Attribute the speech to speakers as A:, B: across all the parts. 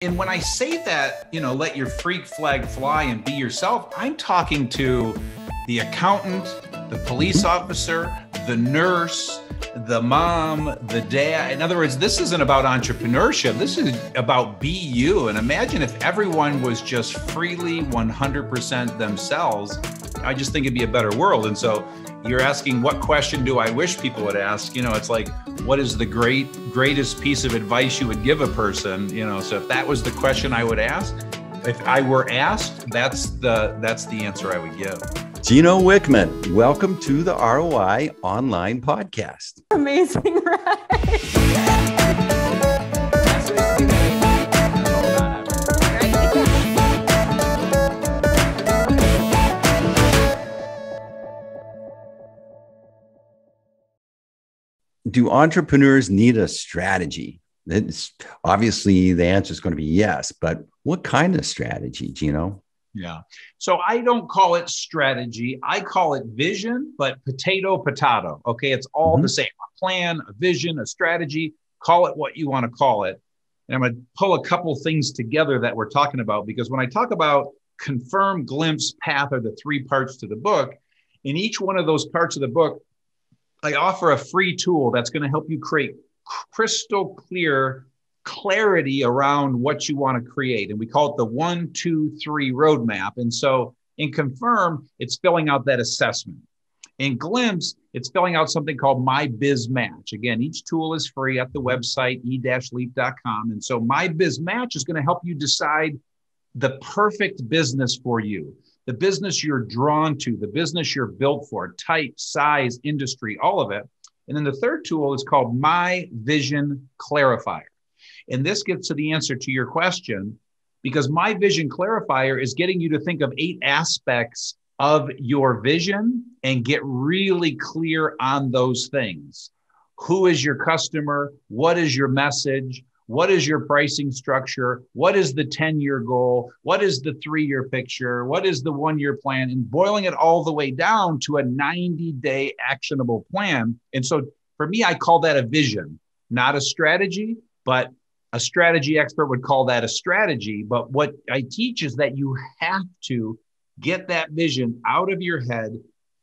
A: And when I say that, let your freak flag fly and be yourself, I'm talking to the accountant, the police officer, the nurse, the mom, the dad. In other words, this isn't about entrepreneurship. This is about be you. And imagine if everyone was just freely 100% themselves. I just think it'd be a better world. And so you're asking, what question do I wish people would ask? It's like, what is the greatest piece of advice you would give a person? So if that was the question I would ask, if I were asked, that's the answer I would give.
B: Gino Wickman, welcome to the ROI Online Podcast.
C: Amazing, right?
B: Do entrepreneurs need a strategy? It's obviously the answer is going to be yes, but what kind of strategy, Gino?
A: Yeah. So I don't call it strategy. I call it vision, but potato. Okay. It's all the same. A plan, a vision, a strategy, call it what you want to call it. And I'm going to pull a couple things together that we're talking about, because when I talk about confirm, glimpse, path are the three parts to the book. In each one of those parts of the book, I offer a free tool that's going to help you create crystal clear clarity around what you want to create. And we call it the 1, 2, 3 roadmap. And so in confirm, it's filling out that assessment. In glimpse, it's filling out something called My Biz Match. Again, each tool is free at the website, e-leap.com. And so My Biz Match is going to help you decide the perfect business for you. The business you're drawn to, the business you're built for, type, size, industry, all of it. And then the third tool is called My Vision Clarifier. And this gets to the answer to your question, because My Vision Clarifier is getting you to think of 8 aspects of your vision and get really clear on those things. Who is your customer? What is your message? What is your pricing structure? What is the 10-year goal? What is the 3-year picture? What is the 1-year plan? And boiling it all the way down to a 90-day actionable plan. And so for me, I call that a vision, not a strategy, but a strategy expert would call that a strategy. But what I teach is that you have to get that vision out of your head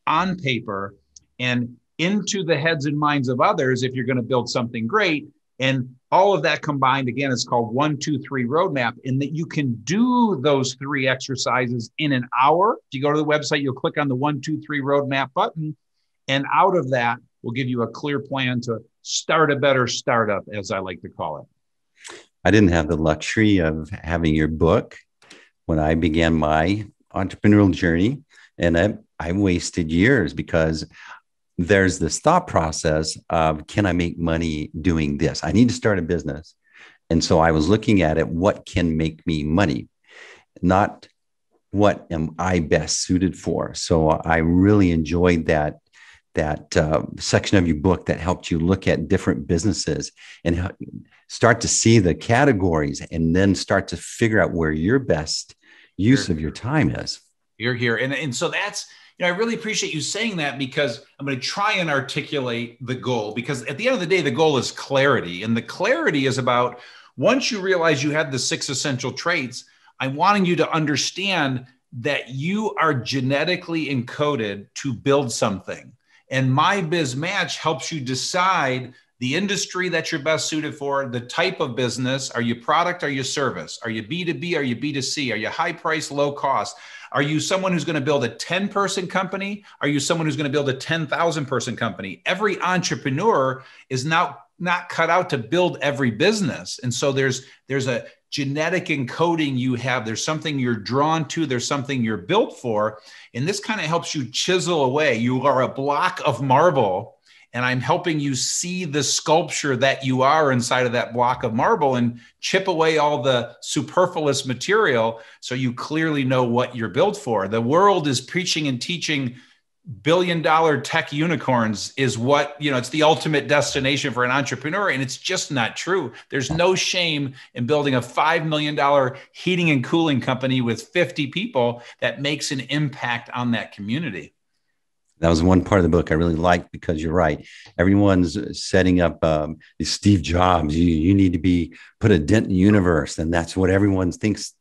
A: on paper and into the heads and minds of others if you're going to build something great. And all of that combined, again, is called 1, 2, 3 roadmap, and that you can do those 3 exercises in an hour. If you go to the website, you'll click on the 1, 2, 3 roadmap button. And out of that, we'll give you a clear plan to start a better startup, as I like to call it.
B: I didn't have the luxury of having your book when I began my entrepreneurial journey. And I wasted years because there's this thought process of, can I make money doing this? I need to start a business. And so I was looking at it, what can make me money, not what am I best suited for? So I really enjoyed that section of your book that helped you look at different businesses and start to see the categories and then start to figure out where your best use of your time is.
A: You're here. And so that's, I really appreciate you saying that, because I'm going to try and articulate the goal, because at the end of the day, the goal is clarity. And the clarity is about, once you realize you have the 6 essential traits, I'm wanting you to understand that you are genetically encoded to build something. And My Biz Match helps you decide the industry that you're best suited for, the type of business. Are you product? Are you service? Are you B2B? Are you B2C? Are you high price, low cost? Are you someone who's going to build a 10-person company? Are you someone who's going to build a 10,000-person company? Every entrepreneur is now not cut out to build every business. And so there's a genetic encoding you have. There's something you're drawn to. There's something you're built for. And this kind of helps you chisel away. You are a block of marble, and I'm helping you see the sculpture that you are inside of that block of marble and chip away all the superfluous material so you clearly know what you're built for. The world is preaching and teaching billion-dollar tech unicorns is what, it's the ultimate destination for an entrepreneur. And it's just not true. There's no shame in building a $5 million heating and cooling company with 50 people that makes an impact on that community.
B: That was one part of the book I really liked because you're right. Everyone's setting up Steve Jobs. You need to put a dent in the universe. And that's what everyone thinks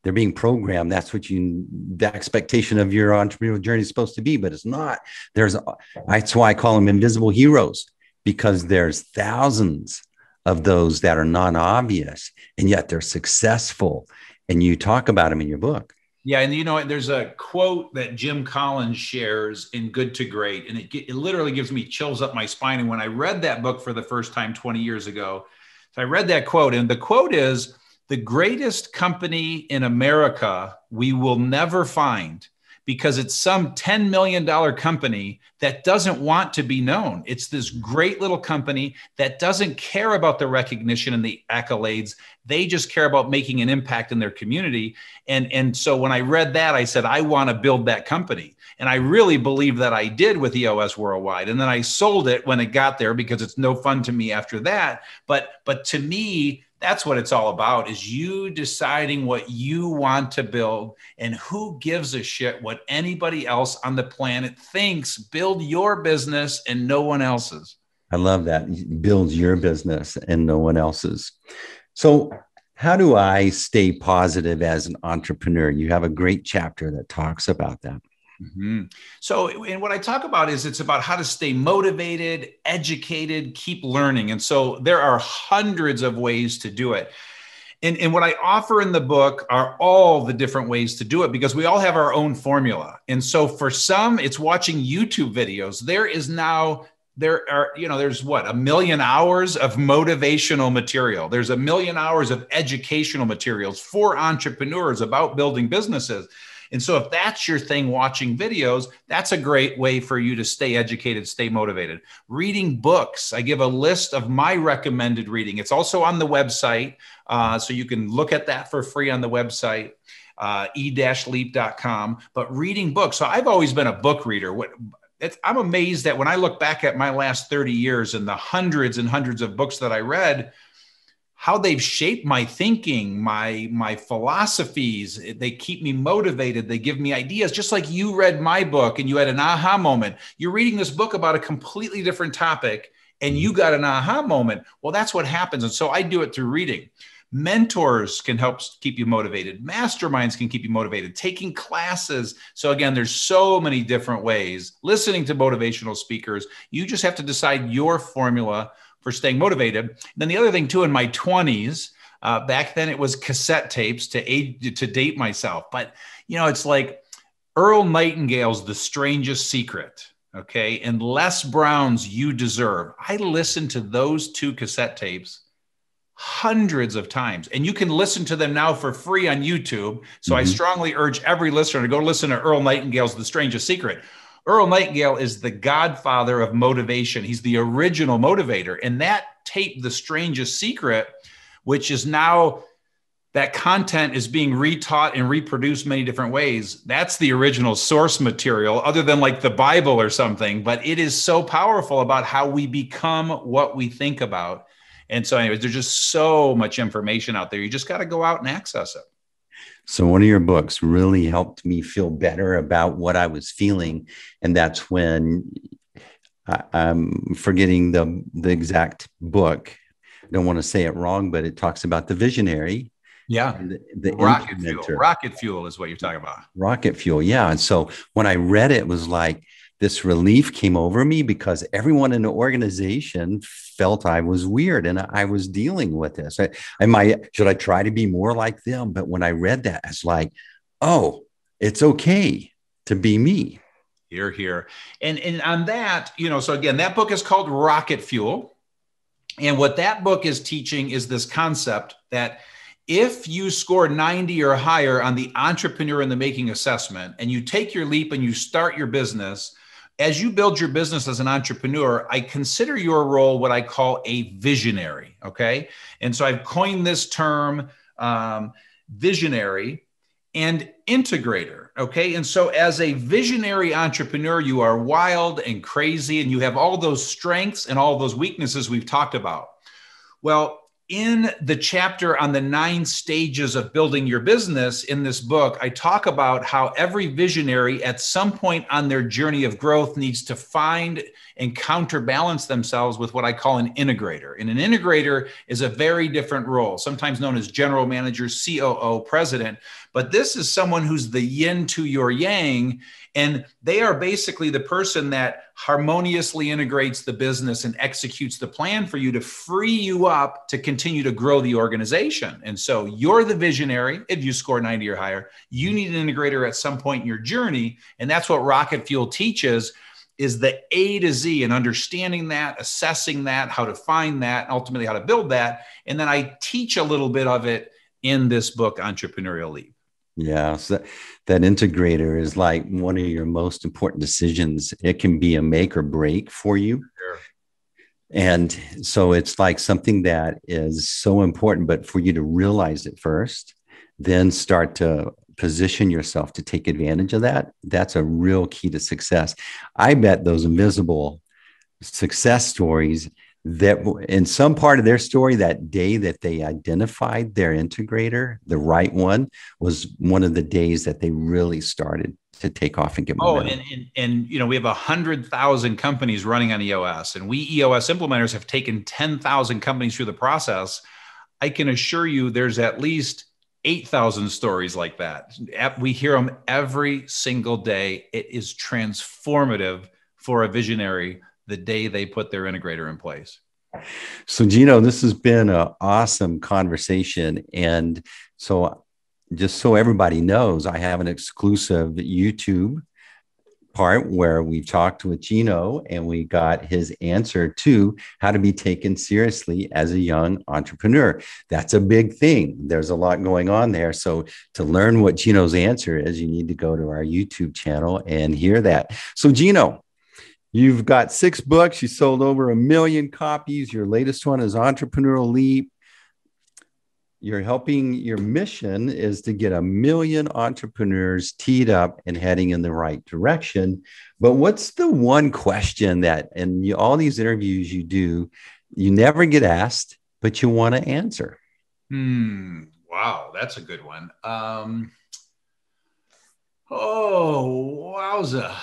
B: they're being programmed. That's what the expectation of your entrepreneurial journey is supposed to be, but it's not. That's why I call them invisible heroes, because there's thousands of those that are non-obvious, and yet they're successful. And you talk about them in your book.
A: Yeah. And there's a quote that Jim Collins shares in Good to Great, and it literally gives me chills up my spine. And when I read that book for the first time 20 years ago, so I read that quote, and the quote is, "The greatest company in America we will never find, because it's some $10 million company that doesn't want to be known. It's this great little company that doesn't care about the recognition and the accolades. They just care about making an impact in their community." And so when I read that, I said, I want to build that company. And I really believe that I did with EOS Worldwide. And then I sold it when it got there, because it's no fun to me after that. But to me, that's what it's all about, is you deciding what you want to build, and who gives a shit what anybody else on the planet thinks. Build your business and no one else's.
B: I love that. Build your business and no one else's. So how do I stay positive as an entrepreneur? You have a great chapter that talks about that.
A: Mm-hmm. So, and what I talk about is it's about how to stay motivated, educated, keep learning. And so there are hundreds of ways to do it. And what I offer in the book are all the different ways to do it, because we all have our own formula. And so for some, it's watching YouTube videos. There's what, 1 million hours of motivational material. There's 1 million hours of educational materials for entrepreneurs about building businesses. And so if that's your thing, watching videos, that's a great way for you to stay educated, stay motivated. Reading books. I give a list of my recommended reading. It's also on the website. So you can look at that for free on the website, e-leap.com. But reading books. So I've always been a book reader. I'm amazed that when I look back at my last 30 years and the hundreds and hundreds of books that I read, how they've shaped my thinking, my philosophies. They keep me motivated. They give me ideas. Just like you read my book and you had an aha moment. You're reading this book about a completely different topic and you got an aha moment. Well, that's what happens. And so I do it through reading. Mentors can help keep you motivated. Masterminds can keep you motivated. Taking classes. So again, there's so many different ways. Listening to motivational speakers. You just have to decide your formula for staying motivated. And then the other thing too, in my 20s, back then it was cassette tapes to date myself. But it's like Earl Nightingale's The Strangest Secret, okay, and Les Brown's You Deserve. I listened to those two cassette tapes hundreds of times, and you can listen to them now for free on YouTube. So I strongly urge every listener to go listen to Earl Nightingale's The Strangest Secret. Earl Nightingale is the godfather of motivation. He's the original motivator. And that tape, The Strangest Secret, which is now, that content is being retaught and reproduced many different ways. That's the original source material, other than like the Bible or something. But it is so powerful about how we become what we think about. And so anyways, there's just so much information out there. You just got to go out and access it.
B: So one of your books really helped me feel better about what I was feeling. And that's when I'm forgetting the exact book. I don't want to say it wrong, but it talks about the visionary.
A: Yeah.
B: The
A: rocket fuel is what you're talking about.
B: Rocket fuel. Yeah. And so when I read it, it was like this relief came over me, because everyone in the organization felt I was weird and I was dealing with this. Should I try to be more like them? But when I read that, it's like, oh, it's okay to be me.
A: Here. And on that, so again, that book is called Rocket Fuel. And what that book is teaching is this concept that if you score 90 or higher on the Entrepreneur in the Making assessment, and you take your leap and you start your business, as you build your business as an entrepreneur, I consider your role what I call a visionary, okay? And so I've coined this term, visionary and integrator, okay? And so as a visionary entrepreneur, you are wild and crazy, and you have all those strengths and all those weaknesses we've talked about. Well, in the chapter on the 9 stages of building your business in this book, I talk about how every visionary at some point on their journey of growth needs to find and counterbalance themselves with what I call an integrator. And an integrator is a very different role, sometimes known as general manager, COO, president. But this is someone who's the yin to your yang. And they are basically the person that harmoniously integrates the business and executes the plan for you to free you up to continue to grow the organization. And so you're the visionary. If you score 90 or higher, you need an integrator at some point in your journey. And that's what Rocket Fuel teaches, is the A to Z, and understanding that, assessing that, how to find that, and ultimately how to build that. And then I teach a little bit of it in this book, Entrepreneurial Leap.
B: Yeah, so that integrator is like one of your most important decisions. It can be a make or break for you.
A: Sure.
B: And so it's like something that is so important, but for you to realize it first, then start to position yourself to take advantage of that. That's a real key to success. I bet those invisible success stories that in some part of their story, that day that they identified their integrator, the right one, was one of the days that they really started to take off and get momentum.
A: And you know, we have 100,000 companies running on EOS, and we EOS implementers have taken 10,000 companies through the process. I can assure you there's at least 8,000 stories like that. We hear them every single day. It is transformative for a visionary the day they put their integrator in place.
B: So, Gino, this has been an awesome conversation. And so just so everybody knows, I have an exclusive YouTube part where we've talked with Gino and we got his answer to how to be taken seriously as a young entrepreneur. That's a big thing. There's a lot going on there. So to learn what Gino's answer is, you need to go to our YouTube channel and hear that. So, Gino, you've got 6 books. You sold over 1 million copies. Your latest one is Entrepreneurial Leap. You're helping, your mission is to get 1 million entrepreneurs teed up and heading in the right direction. But what's the one question that in all these interviews you do, you never get asked, but you want to answer?
A: Wow, that's a good one. Oh, wowza.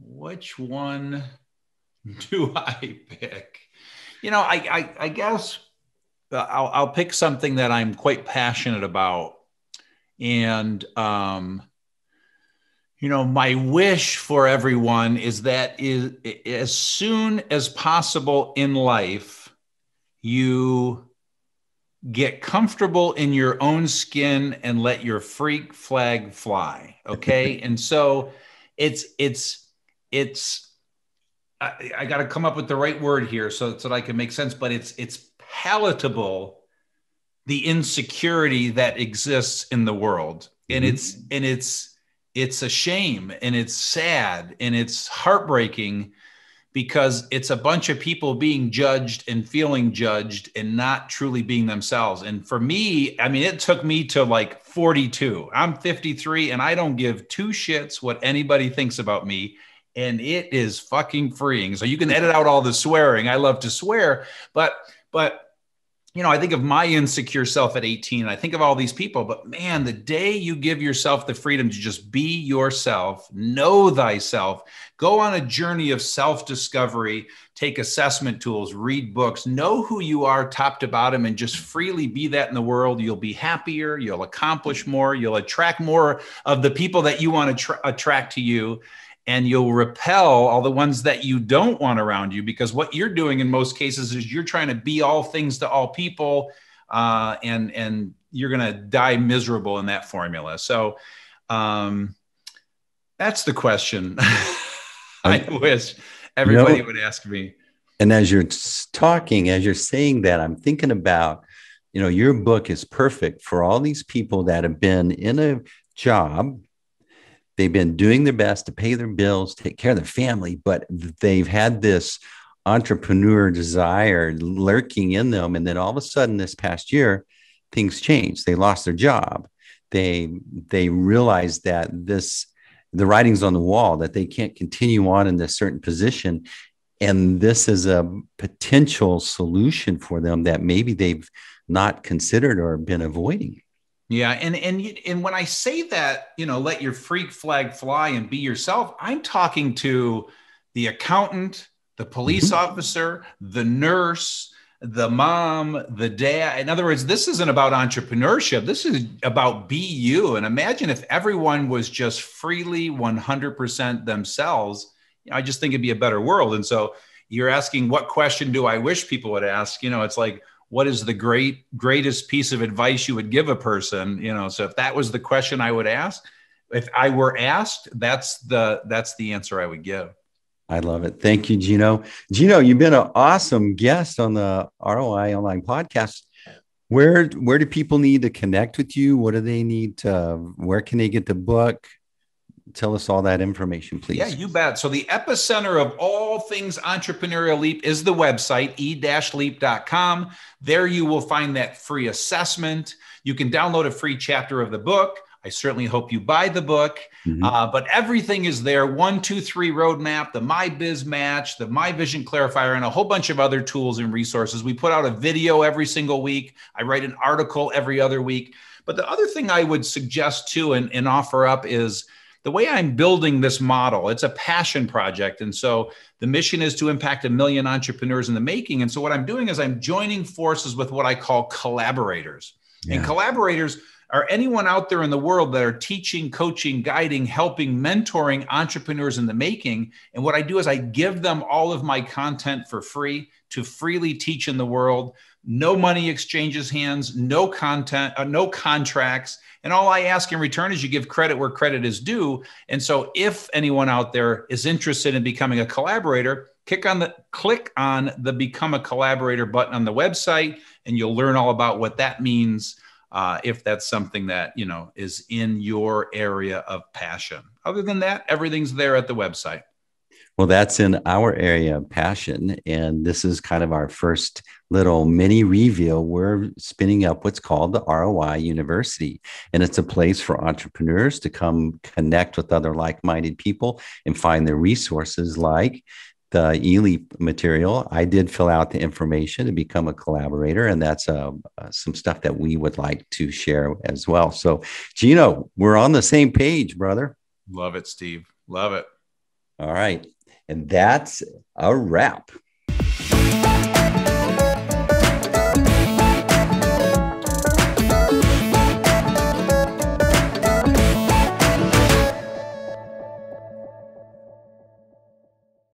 A: Which one do I pick? You know, I guess I'll pick something that I'm quite passionate about. And, you know, my wish for everyone is that as soon as possible in life, you get comfortable in your own skin and let your freak flag fly. Okay. And so I got to come up with the right word here so that I can make sense, but it's palatable, the insecurity that exists in the world. And it's a shame, and it's sad, and it's heartbreaking, because it's a bunch of people being judged and feeling judged and not truly being themselves. And for me, I mean, it took me to like 42. I'm 53 and I don't give 2 shits what anybody thinks about me. And it is fucking freeing. So you can edit out all the swearing. I love to swear, but you know, I think of my insecure self at 18. I think of all these people, but man, the day you give yourself the freedom to just be yourself, know thyself, go on a journey of self-discovery, take assessment tools, read books, know who you are top to bottom, and just freely be that in the world, you'll be happier, you'll accomplish more, you'll attract more of the people that you want to attract to you. And you'll repel all the ones that you don't want around you, because what you're doing in most cases is you're trying to be all things to all people, and you're going to die miserable in that formula. So that's the question I wish everybody would ask me.
B: And as you're talking, as you're saying that, I'm thinking about, you know, your book is perfect for all these people that have been in a job. They've been doing their best to pay their bills, take care of their family, but they've had this entrepreneur desire lurking in them. And then all of a sudden this past year, things changed. They lost their job. They realized that the writing's on the wall, that they can't continue on in this certain position. And this is a potential solution for them that maybe they've not considered or been avoiding.
A: Yeah, and when I say that, let your freak flag fly and be yourself, I'm talking to the accountant, the police officer, the nurse, the mom, the dad. In other words, this isn't about entrepreneurship. This is about be you. And imagine if everyone was just freely 100% themselves. I just think it'd be a better world. And so you're asking, what question do I wish people would ask? It's like, what is the greatest piece of advice you would give a person? So if that was the question I would ask, if I were asked, that's the answer I would give.
B: I love it. Thank you, Gino. Gino, you've been an awesome guest on the ROI Online Podcast. Where do people need to connect with you? What do they need to, where can they get the book? Tell us all that information, please.
A: Yeah, you bet. So the epicenter of all things Entrepreneurial Leap is the website, e-leap.com. There you will find that free assessment. You can download a free chapter of the book. I certainly hope you buy the book, but everything is there. 1, 2, 3 roadmap, the My Biz Match, the My Vision Clarifier, and a whole bunch of other tools and resources. We put out a video every single week. I write an article every other week. But the other thing I would suggest too and offer up is the way I'm building this model. It's a passion project. And so the mission is to impact 1 million entrepreneurs in the making. And so what I'm doing is I'm joining forces with what I call collaborators. Yeah. And collaborators are anyone out there in the world that are teaching, coaching, guiding, helping, mentoring entrepreneurs in the making. And what I do is I give them all of my content for free to freely teach in the world. No money exchanges hands, no content, no contracts. And all I ask in return is you give credit where credit is due. And so if anyone out there is interested in becoming a collaborator, click on the Become a Collaborator button on the website, and you'll learn all about what that means. If that's something that, is in your area of passion. Other than that, everything's there at the website.
B: Well, that's in our area of passion. And this is kind of our first little mini reveal. We're spinning up what's called the ROI University. And it's a place for entrepreneurs to come connect with other like-minded people and find the resources like the eLeap material. I did fill out the information to become a collaborator, and that's some stuff that we would like to share as well. So, Gino, we're on the same page, brother.
A: Love it, Steve. Love it.
B: All right. And that's a wrap.